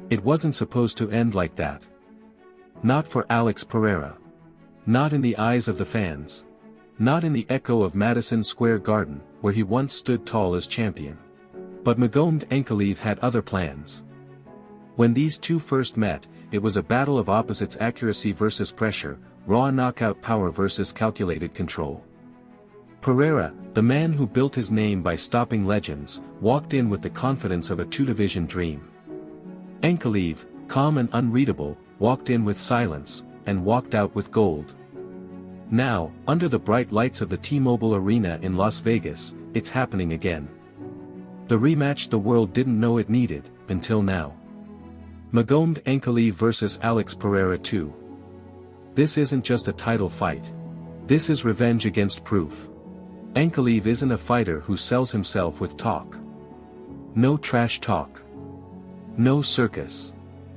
It wasn't supposed to end like that. Not for Alex Pereira. Not in the eyes of the fans. Not in the echo of Madison Square Garden, where he once stood tall as champion. But Magomed Ankalaev had other plans. When these two first met, it was a battle of opposites: accuracy versus pressure, raw knockout power versus calculated control. Pereira, the man who built his name by stopping legends, walked in with the confidence of a two-division dream. Ankalaev, calm and unreadable, walked in with silence, and walked out with gold. Now, under the bright lights of the T-Mobile Arena in Las Vegas, it's happening again. The rematch the world didn't know it needed, until now. Magomed Ankalaev vs Alex Pereira 2. This isn't just a title fight. This is revenge against proof. Ankalaev isn't a fighter who sells himself with talk. No trash talk. No circus.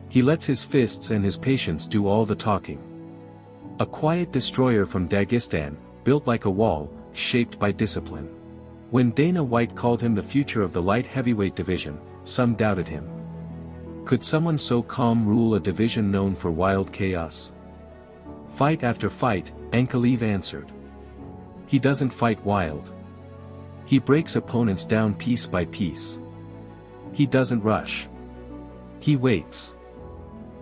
He lets his fists and his patience do all the talking. A quiet destroyer from Dagestan, built like a wall, shaped by discipline. When Dana White called him the future of the light heavyweight division, some doubted him. Could someone so calm rule a division known for wild chaos? Fight after fight, Ankalaev answered. He doesn't fight wild. He breaks opponents down piece by piece. He doesn't rush. He waits.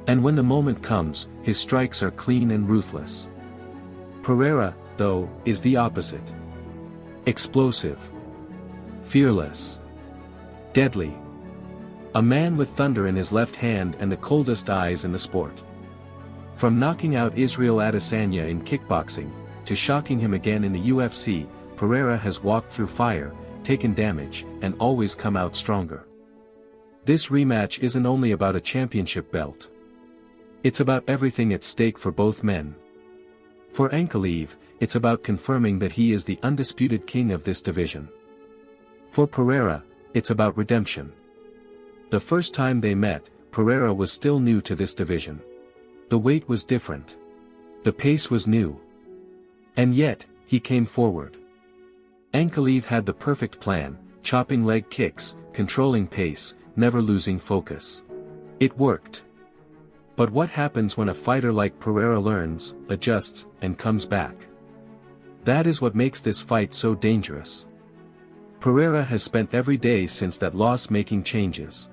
And when the moment comes, his strikes are clean and ruthless. Pereira, though, is the opposite. Explosive. Fearless. Deadly. A man with thunder in his left hand and the coldest eyes in the sport. From knocking out Israel Adesanya in kickboxing, to shocking him again in the UFC, Pereira has walked through fire, taken damage, and always come out stronger. This rematch isn't only about a championship belt. It's about everything at stake for both men. For Ankalaev, it's about confirming that he is the undisputed king of this division. For Pereira, it's about redemption. The first time they met, Pereira was still new to this division. The weight was different. The pace was new. And yet, he came forward. Ankalaev had the perfect plan, chopping leg kicks, controlling pace, never losing focus. It worked. But what happens when a fighter like Pereira learns, adjusts, and comes back? That is what makes this fight so dangerous. Pereira has spent every day since that loss making changes.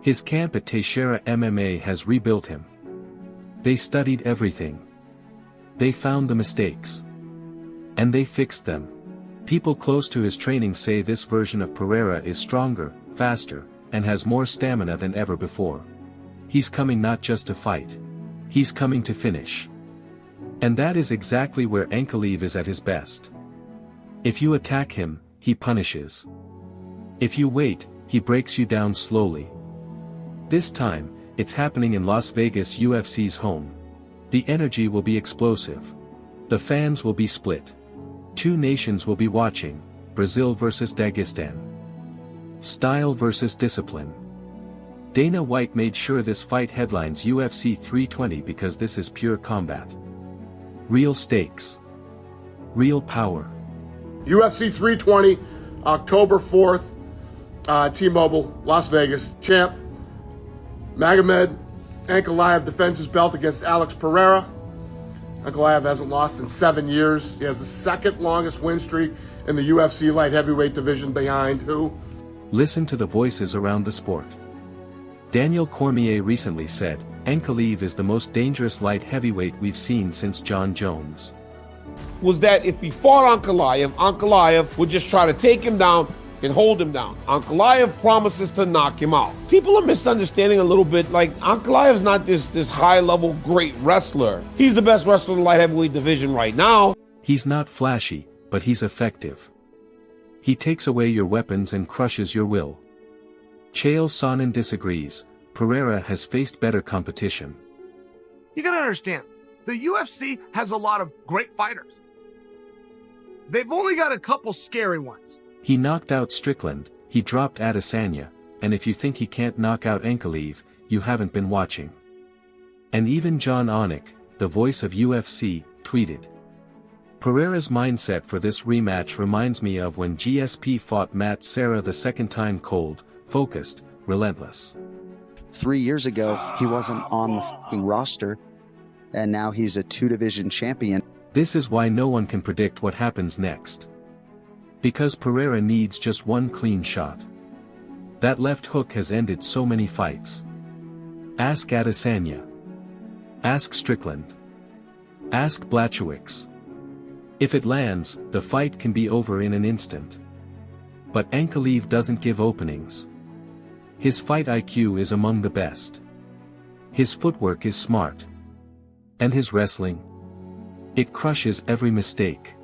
His camp at Teixeira MMA has rebuilt him. They studied everything. They found the mistakes. And they fixed them. People close to his training say this version of Pereira is stronger, faster, and has more stamina than ever before. He's coming not just to fight. He's coming to finish. And that is exactly where Ankalaev is at his best. If you attack him, he punishes. If you wait, he breaks you down slowly. This time, it's happening in Las Vegas, UFC's home. The energy will be explosive. The fans will be split. Two nations will be watching, Brazil versus Dagestan. Style versus discipline. Dana White made sure this fight headlines UFC 320 because this is pure combat. Real stakes. Real power. UFC 320, October 4th, T-Mobile, Las Vegas. Champ Magomed Ankalaev defends his belt against Alex Pereira. Ankalaev hasn't lost in 7 years. He has the second longest win streak in the UFC light heavyweight division behind who? Listen to the voices around the sport. Daniel Cormier recently said, Ankalaev is the most dangerous light heavyweight we've seen since John Jones. Was that if he fought Ankalaev would just try to take him down and hold him down. Ankalaev promises to knock him out. People are misunderstanding a little bit, like Ankalaev's not this high-level great wrestler. He's the best wrestler in the light heavyweight division right now. He's not flashy, but he's effective. He takes away your weapons and crushes your will. Chael Sonnen disagrees. Pereira has faced better competition. You gotta understand, the UFC has a lot of great fighters. They've only got a couple scary ones. He knocked out Strickland, he dropped Adesanya, and if you think he can't knock out Ankalaev, you haven't been watching. And even John Anik, the voice of UFC, tweeted. Pereira's mindset for this rematch reminds me of when GSP fought Matt Serra the second time: cold, focused, relentless. 3 years ago, he wasn't on the fucking roster, and now he's a 2-division champion. This is why no one can predict what happens next. Because Pereira needs just one clean shot. That left hook has ended so many fights. Ask Adesanya. Ask Strickland. Ask Blachowicz. If it lands, the fight can be over in an instant. But Ankalaev doesn't give openings. His fight IQ is among the best. His footwork is smart. And his wrestling? It crushes every mistake.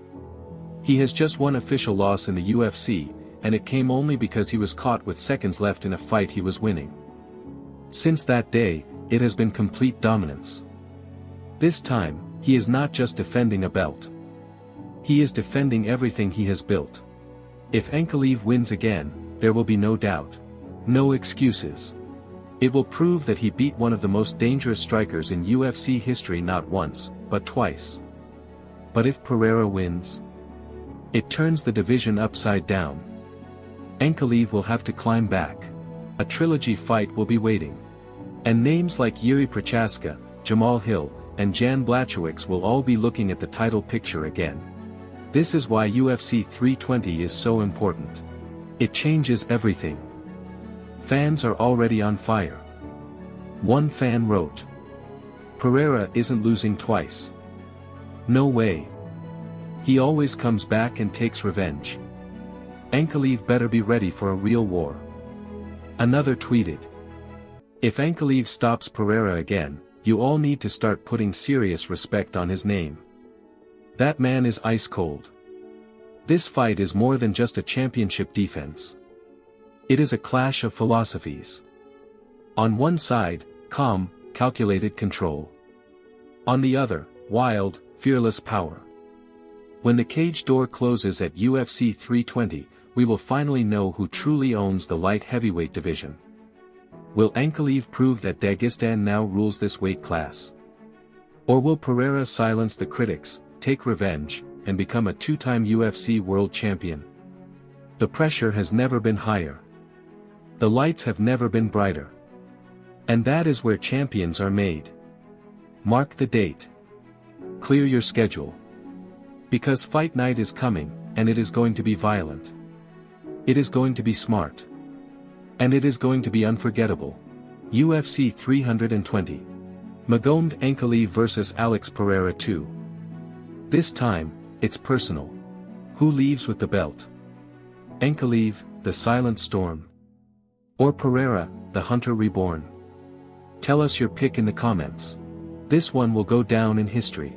He has just one official loss in the UFC, and it came only because he was caught with seconds left in a fight he was winning. Since that day, it has been complete dominance. This time, he is not just defending a belt. He is defending everything he has built. If Ankalaev wins again, there will be no doubt. No excuses. It will prove that he beat one of the most dangerous strikers in UFC history not once, but twice. But if Pereira wins, it turns the division upside down. Ankalaev will have to climb back. A trilogy fight will be waiting. And names like Yuri Prochaska, Jamal Hill, and Jan Blachowicz will all be looking at the title picture again. This is why UFC 320 is so important. It changes everything. Fans are already on fire. One fan wrote, "Pereira isn't losing twice. No way. He always comes back and takes revenge. Ankalaev better be ready for a real war." Another tweeted, "If Ankalaev stops Pereira again, you all need to start putting serious respect on his name. That man is ice cold. This fight is more than just a championship defense. It is a clash of philosophies. On one side, calm, calculated control. On the other, wild, fearless power. When the cage door closes at UFC 320, we will finally know who truly owns the light heavyweight division. Will Ankalaev prove that Dagestan now rules this weight class? Or will Pereira silence the critics, take revenge, and become a 2-time UFC world champion? The pressure has never been higher. The lights have never been brighter. And that is where champions are made. Mark the date. Clear your schedule. Because fight night is coming, and it is going to be violent. It is going to be smart. And it is going to be unforgettable. UFC 320. Magomed Ankalaev vs Alex Pereira 2. This time, it's personal. Who leaves with the belt? Ankalaev, the silent storm? Or Pereira, the hunter reborn? Tell us your pick in the comments. This one will go down in history.